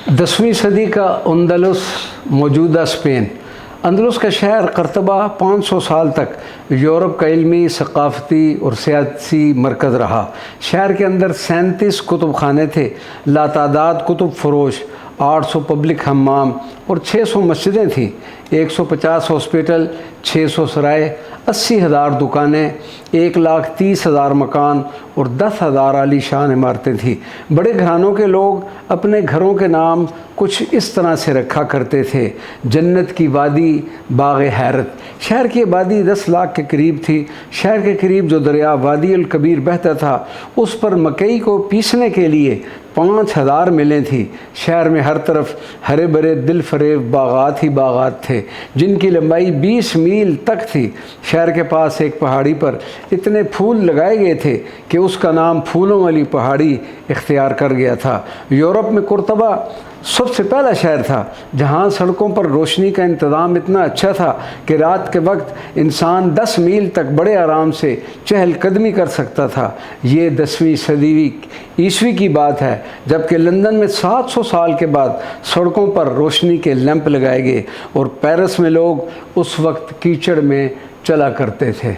10वीं सदी का अंदलुस मौजूदा स्पेन। अंदलुस का शहर करतबा 500 साल तक यूरोप का इल्मी, सकाफ़ती और सियासी मरकज़ रहा। शहर के अंदर 37 कुतुब खाने थे, लातादाद कुतुब फरोश, 800 पब्लिक हम्माम और 600 मस्जिदें थीं, 150 हॉस्पिटल, 600 सराय, 80,000 दुकानें, 1,30,000 मकान और 10,000 आलीशान इमारतें थीं। बड़े घरानों के लोग अपने घरों के नाम कुछ इस तरह से रखा करते थे: जन्नत की वादी, बाग़ हैरत। शहर की आबादी 10 लाख के करीब थी। शहर के करीब जो दरिया वादी अल कबीर बहता था, उस पर मकई को पीसने के लिए 5,000 मिलें थी। शहर में हर तरफ हरे भरे दिल फरेब बागात ही बागात थे, जिनकी लंबाई 20 मील तक थी। शहर के पास एक पहाड़ी पर इतने फूल लगाए गए थे कि उसका नाम फूलों वाली पहाड़ी इख्तियार कर गया था। यूरोप में कुर्तबा सबसे पहला शहर था जहाँ सड़कों पर रोशनी का इंतज़ाम इतना अच्छा था कि रात के वक्त इंसान 10 मील तक बड़े आराम से चहलकदमी कर सकता था। ये 10वीं सदी ईस्वी की बात है, जबकि लंदन में 700 साल के बाद सड़कों पर रोशनी के लैंप लगाए गए और पेरिस में लोग उस वक्त कीचड़ में चला करते थे।